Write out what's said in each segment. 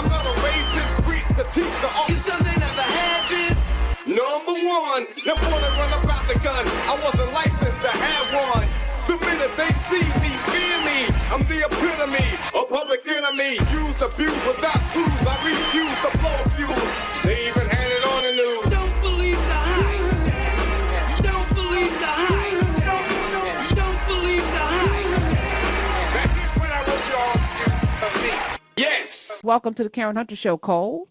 I'm not a racist, preach the teacher. You still they never had this. Number one, them wanna run about the gun. I wasn't licensed to have one. The minute they see me, fear me. I'm the epitome, a public enemy. Use, abuse, without clues. I refuse to blow fuse. They even had it on the news. Don't believe the hype. Don't believe the hype. Don't believe the hype. Back when I wrote y'all, yes. Welcome to the Karen Hunter Show, Cole.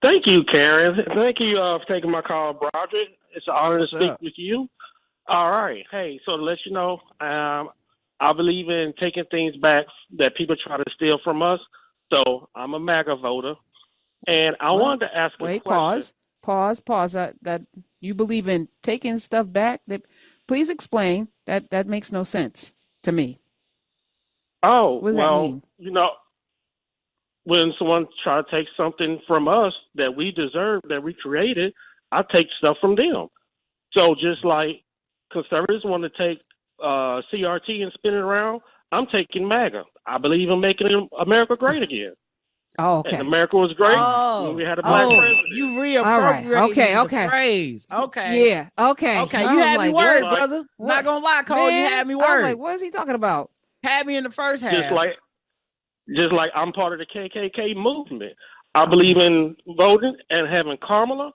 Thank you, Karen. Thank you for taking my call, Broderick. It's an honor to speak with you. All right. Hey, so to let you know, I believe in taking things back that people try to steal from us. So I'm a MAGA voter. And I wanted to ask a question. Pause. That you believe in taking stuff back? Please explain. That makes no sense to me. Oh, what does that mean? You know, when someone try to take something from us that we deserve, that we created, I take stuff from them. So just like conservatives want to take CRT and spin it around, I'm taking MAGA. I believe in making America great again. Oh, okay. And America was great when we had a black president. You reappropriated the phrase. Okay. Yeah. Okay. Okay. You had me worried, brother. Not gonna lie, Cole. You had me worried. I was like, what is he talking about? Had me in the first half. Just like I'm part of the KKK movement. I believe in voting and having Kamala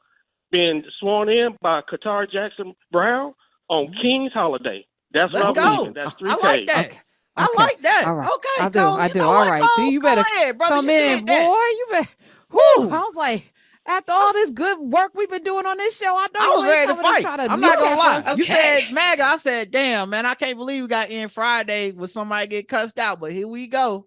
being sworn in by Qatar Jackson Brown on King's Holiday. That's what I believe in. That's 3K. I like that. Okay. I like that. All right. Okay, I do. All right. Cole, You better ahead, brother. come in, boy. You better. Whew. I was like, after all this good work we've been doing on this show, I was ready to fight. I'm not gonna lie. Okay. You said MAGA. I said, damn, man, I can't believe we got in Friday with somebody get cussed out, but here we go.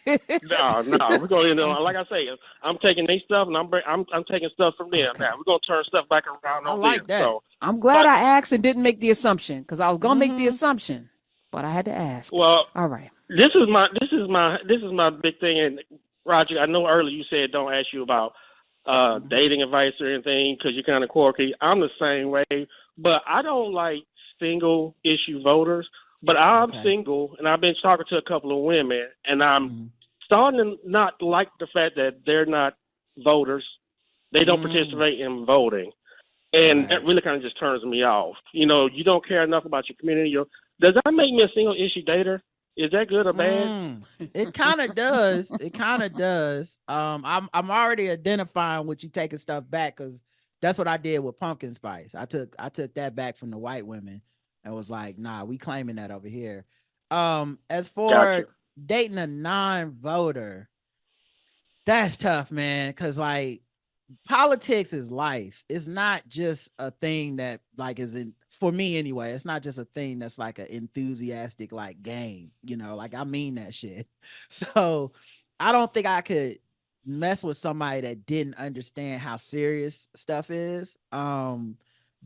No, we're going to, like I say, I'm taking their stuff and I'm taking stuff from them. Now we're going to turn stuff back around. I like that. So, I'm glad I asked and didn't make the assumption because I was going to make the assumption, but I had to ask. Well, all right. This is my big thing. And Roger, I know earlier you said don't ask you about dating advice or anything because you're kind of quirky. I'm the same way, but I don't like single issue voters. But I'm single, and I've been talking to a couple of women, and I'm starting to not like the fact that they're not voters. They don't participate in voting. And that really kind of just turns me off. You know, you don't care enough about your community. Does that make me a single-issue dater? Is that good or bad? It kind of does. It kind of does. I'm already identifying with you taking stuff back because that's what I did with pumpkin spice. I took that back from the white women. And was like, nah, we claiming that over here. As for dating a non-voter, that's tough, man. Cause like politics is life. It's not just a thing that like for me anyway, it's not just a thing that's like an enthusiastic like game, you know, like I mean that shit. So I don't think I could mess with somebody that didn't understand how serious stuff is.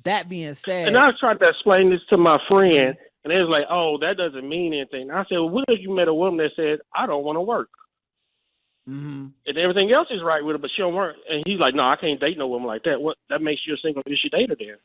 That being said, and I tried to explain this to my friend, and they was like, "Oh, that doesn't mean anything." I said, well, "What if you met a woman that said I don't want to work, and everything else is right with her, but she don't work?" And he's like, "No, I can't date no woman like that. What? That makes you a single issue dater then."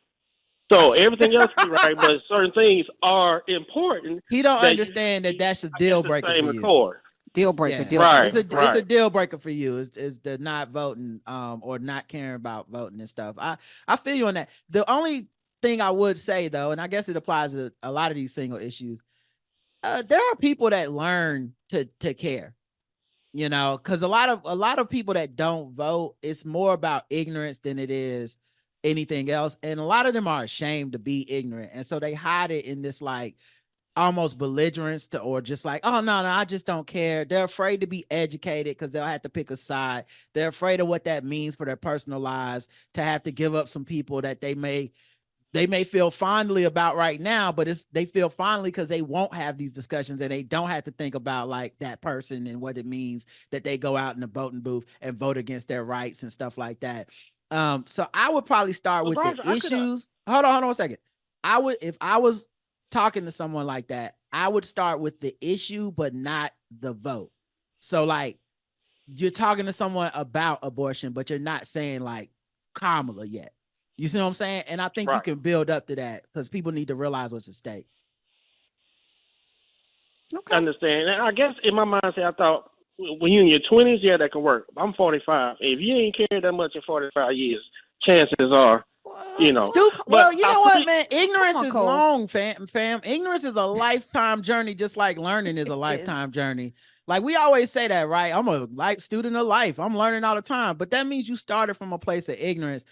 So everything else is right, but certain things are important. He don't understand that that's a deal breaker for you. Accord. Deal breaker. It's a deal breaker for you. Is the not voting or not caring about voting and stuff. I feel you on that. The only thing I would say though, and I guess it applies to a lot of these single issues, there are people that learn to care. You know, because a lot of people that don't vote, it's more about ignorance than it is anything else, and a lot of them are ashamed to be ignorant, and so they hide it in this like almost belligerence or just like, oh no, I just don't care. They're afraid to be educated because they'll have to pick a side. They're afraid of what that means for their personal lives, to have to give up some people that they may feel fondly about right now, but they feel fondly because they won't have these discussions and they don't have to think about like that person and what it means that they go out in the voting booth and vote against their rights and stuff like that. So I would probably start with the issues. Hold on a second. If I was talking to someone like that, I would start with the issue, but not the vote. So like you're talking to someone about abortion, but you're not saying like Kamala yet. You see what I'm saying? And I think you can build up to that because people need to realize what's at stake. Okay. I understand. And I guess in my mindset, I thought when you're in your 20s, yeah, that can work. I'm 45. If you ain't cared that much in 45 years, chances are, you know. Well, you know what, man? Come Ignorance on, is Cole. long, fam. Ignorance is a lifetime journey, just like learning is a lifetime journey. Like we always say that, right? I'm a student of life. I'm learning all the time, but that means you started from a place of ignorance.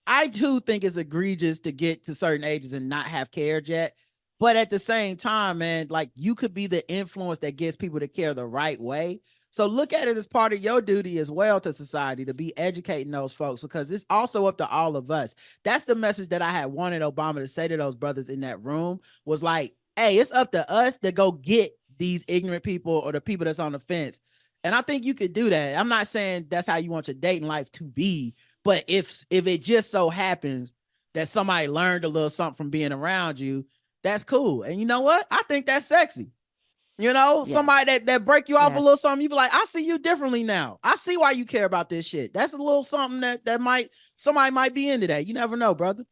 I too think it's egregious to get to certain ages and not have cared yet. But at the same time, man, like you could be the influence that gets people to care the right way. So look at it as part of your duty as well to society to be educating those folks, because it's also up to all of us. That's the message that I had wanted Obama to say to those brothers in that room, was like, hey, it's up to us to go get these ignorant people or the people that's on the fence. And I think you could do that. I'm not saying that's how you want your dating life to be, but if it just so happens that somebody learned a little something from being around you, that's cool. And you know what? I think that's sexy. You know, Yes. somebody that break you off a Yes. little something, you be like, I see you differently now. I see why you care about this shit. That's a little something that somebody might be into that. You never know, brother.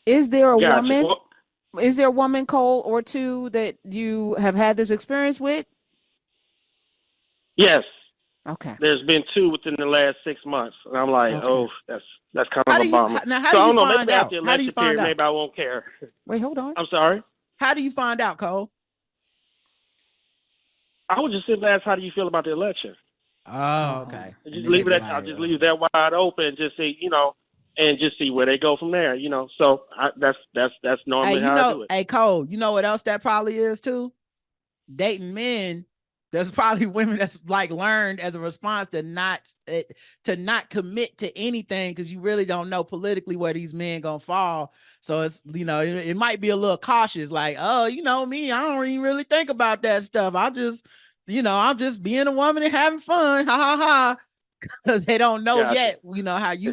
Is there a Gotcha. woman? Well, Is there a woman, Cole, or two that you have had this experience with? yes, Okay. there's been 2 within the last 6 months, and I'm like, Okay. oh, that's kind How of do a you bummer. now? How So do I you don't know. find Maybe out? after the How do you election find period, out? maybe I won't care. Wait, hold on. I'm sorry. How do you find out, Cole? I would just simply ask, how do you feel about the election? Oh, okay. And Just then leave they it be at. I'll like, just leave that wide open. Just say, and just see where they go from there. So that's normally hey, how I do it. hey, Cole, you know what else that probably is too? Dating men. There's probably women that's like learned as a response to not commit to anything, because you really don't know politically where these men gonna fall. So it's, it might be a little cautious, like, oh, me, I don't even really think about that stuff. I'm just being a woman and having fun, ha ha ha. Because they don't know Gotcha. yet,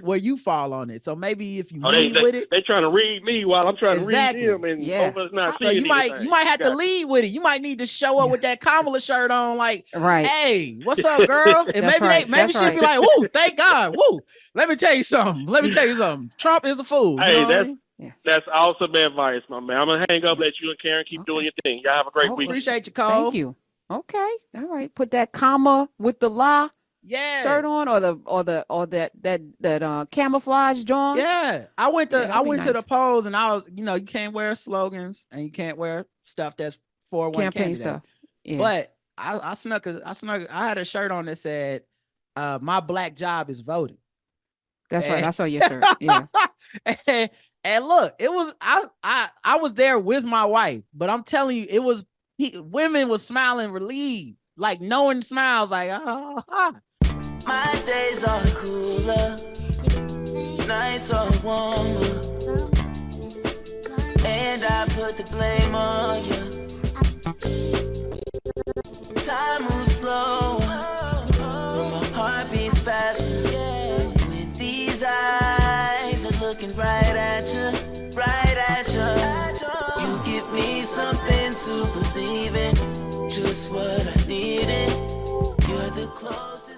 where you fall on it. So maybe if you Oh, lead with it, they trying to read me while I'm trying exactly. to read them, and Yeah. both of us not So seeing you anything. might have to Gotcha. lead with it. You might need to show up with that Kamala shirt on, like, Right. hey, what's up, girl? And That's right. maybe That's she'll be like, woo, thank God. Woo. Let me tell you something. Trump is a fool. You know what I mean? That's awesome advice, my man. I'm gonna hang up, let you and Karen keep doing your thing. Y'all have a great week. Appreciate you, Cole. Thank you. Okay. All right. Put that comma with the la shirt on, or that camouflage joint. Yeah. I went to nice. the polls, and I was, you can't wear slogans and you can't wear stuff that's for one Campaign candidate. stuff. Yeah. But I had a shirt on that said, my black job is voting. That's right. I saw your shirt. Yeah. and look, it was I was there with my wife, but I'm telling you, it was women was smiling relieved, like knowing smiles, like My days are cooler, nights are warmer, and I put the blame on you. Time moves slow, but my heart beats faster. When these eyes are looking right at you, you give me something to believe in, just what I needed. You're the closest.